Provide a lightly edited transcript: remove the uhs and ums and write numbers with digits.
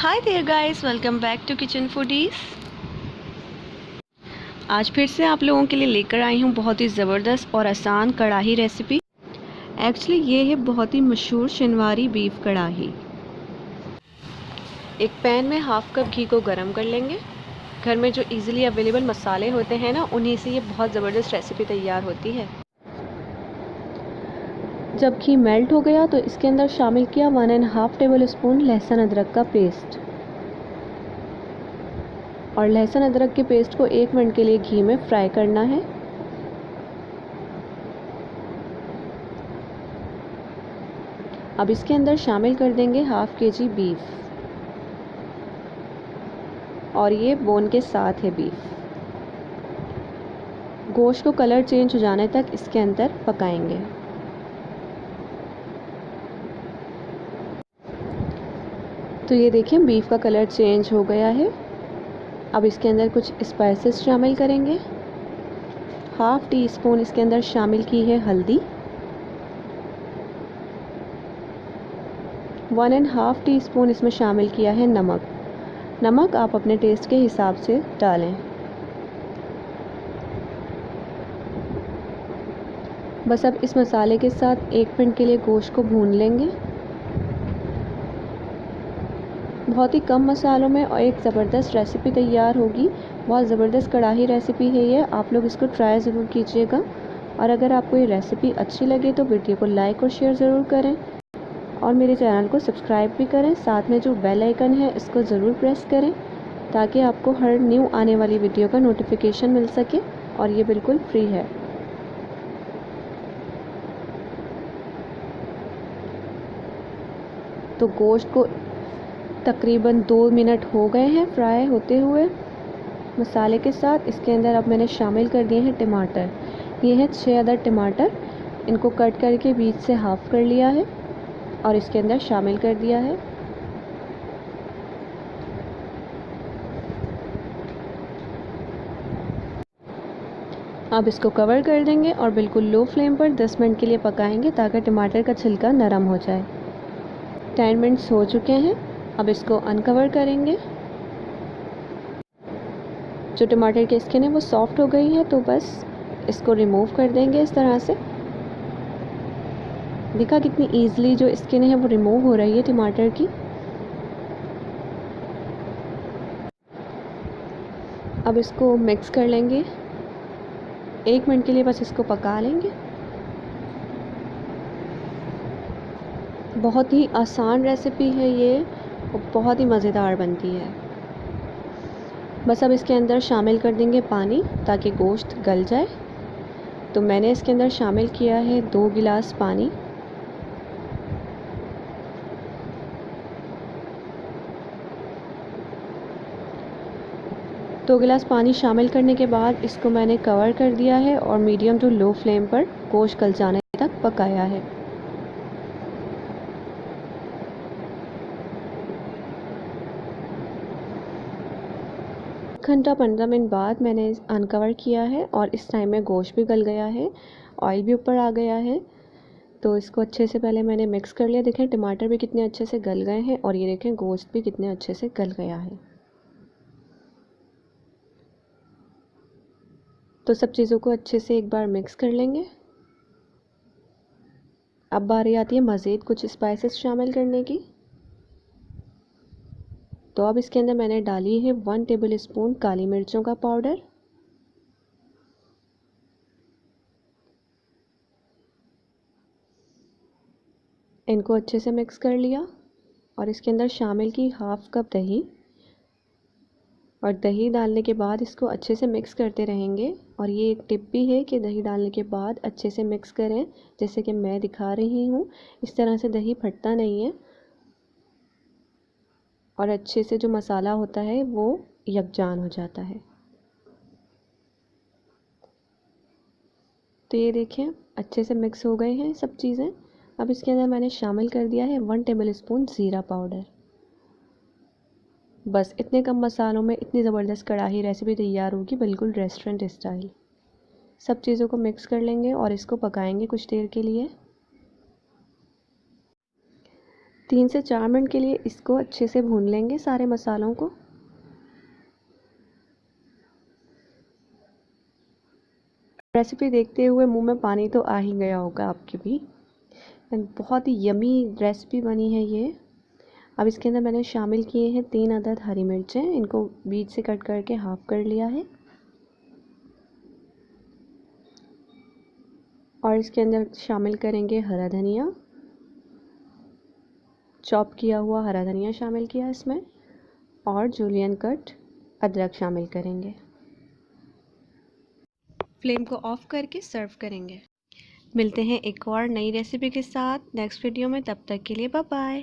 Hi there guys, welcome back to Kitchen Foodies. आज फिर से आप लोगों के लिए लेकर आई हूँ बहुत ही ज़बरदस्त और आसान कढ़ाई रेसिपी। एक्चुअली ये है बहुत ही मशहूर शिनवारी बीफ कढ़ाई। एक पैन में हाफ कप घी को गरम कर लेंगे। घर में जो इजीली अवेलेबल मसाले होते हैं ना, उन्हीं से ये बहुत ज़बरदस्त रेसिपी तैयार होती है। जब घी मेल्ट हो गया तो इसके अंदर शामिल किया 1.5 टेबल स्पून लहसुन अदरक का पेस्ट। और लहसुन अदरक के पेस्ट को 1 मिनट के लिए घी में फ्राई करना है। अब इसके अंदर शामिल कर देंगे हाफ केजी बीफ, और ये बोन के साथ है बीफ। गोश्त को कलर चेंज हो जाने तक इसके अंदर पकाएंगे। तो ये देखिए बीफ का कलर चेंज हो गया है। अब इसके अंदर कुछ स्पाइसेस शामिल करेंगे। हाफ टी स्पून इसके अंदर शामिल की है हल्दी, 1.5 टीस्पून इसमें शामिल किया है नमक। नमक आप अपने टेस्ट के हिसाब से डालें। बस अब इस मसाले के साथ 1 मिनट के लिए गोश्त को भून लेंगे। बहुत ही कम मसालों में और एक ज़बरदस्त रेसिपी तैयार होगी। बहुत ज़बरदस्त कढ़ाई रेसिपी है ये, आप लोग इसको ट्राई ज़रूर कीजिएगा। और अगर आपको ये रेसिपी अच्छी लगे तो वीडियो को लाइक और शेयर ज़रूर करें, और मेरे चैनल को सब्सक्राइब भी करें। साथ में जो बेल आइकन है इसको ज़रूर प्रेस करें ताकि आपको हर न्यू आने वाली वीडियो का नोटिफिकेशन मिल सके, और ये बिल्कुल फ्री है। तो गोश्त को तकरीबन 2 मिनट हो गए हैं फ्राई होते हुए मसाले के साथ। इसके अंदर अब मैंने शामिल कर दिए हैं टमाटर। ये हैं 6 अदद टमाटर। इनको कट करके बीच से हाफ़ कर लिया है और इसके अंदर शामिल कर दिया है। अब इसको कवर कर देंगे और बिल्कुल लो फ्लेम पर 10 मिनट के लिए पकाएंगे ताकि टमाटर का छिलका नरम हो जाए। 10 मिनट्स हो चुके हैं। अब इसको अनकवर करेंगे। जो टमाटर की स्किन है वो सॉफ्ट हो गई है, तो बस इसको रिमूव कर देंगे इस तरह से। देखा कितनी ईजिली जो स्किन है वो रिमूव हो रही है टमाटर की। अब इसको मिक्स कर लेंगे। 1 मिनट के लिए बस इसको पका लेंगे। बहुत ही आसान रेसिपी है ये और बहुत ही मज़ेदार बनती है। बस अब इसके अंदर शामिल कर देंगे पानी ताकि गोश्त गल जाए। तो मैंने इसके अंदर शामिल किया है 2 गिलास पानी। दो गिलास पानी शामिल करने के बाद इसको मैंने कवर कर दिया है और मीडियम टू लो फ्लेम पर गोश्त गल जाने तक पकाया है। घंटा 15 मिनट बाद मैंने अनकवर किया है और इस टाइम में गोश्त भी गल गया है, ऑयल भी ऊपर आ गया है। तो इसको अच्छे से पहले मैंने मिक्स कर लिया। देखें टमाटर भी कितने अच्छे से गल गए हैं और ये देखें गोश्त भी कितने अच्छे से गल गया है। तो सब चीज़ों को अच्छे से एक बार मिक्स कर लेंगे। अब बारी आती है मज़ीद कुछ स्पाइसेस शामिल करने की। तो अब इसके अंदर मैंने डाली है 1 टेबल स्पून काली मिर्चों का पाउडर, इनको अच्छे से मिक्स कर लिया। और इसके अंदर शामिल की हाफ कप दही, और दही डालने के बाद इसको अच्छे से मिक्स करते रहेंगे। और ये एक टिप भी है कि दही डालने के बाद अच्छे से मिक्स करें, जैसे कि मैं दिखा रही हूँ। इस तरह से दही फटता नहीं है और अच्छे से जो मसाला होता है वो यकजान हो जाता है। तो ये देखें अच्छे से मिक्स हो गए हैं सब चीज़ें। अब इसके अंदर मैंने शामिल कर दिया है 1 टेबल स्पून ज़ीरा पाउडर। बस इतने कम मसालों में इतनी ज़बरदस्त कढ़ाई रेसिपी तैयार होगी, बिल्कुल रेस्टोरेंट स्टाइल। सब चीज़ों को मिक्स कर लेंगे और इसको पकाएंगे कुछ देर के लिए। 3 से 4 मिनट के लिए इसको अच्छे से भून लेंगे सारे मसालों को। रेसिपी देखते हुए मुंह में पानी तो आ ही गया होगा आपके भी। एंड बहुत ही यमी रेसिपी बनी है ये। अब इसके अंदर मैंने शामिल किए हैं 3 अदद हरी मिर्चें, इनको बीच से कट करके हाफ कर लिया है। और इसके अंदर शामिल करेंगे हरा धनिया, चॉप किया हुआ हरा धनिया शामिल किया इसमें, और जूलियन कट अदरक शामिल करेंगे। फ्लेम को ऑफ करके सर्व करेंगे। मिलते हैं एक और नई रेसिपी के साथ नेक्स्ट वीडियो में, तब तक के लिए बाय बाय।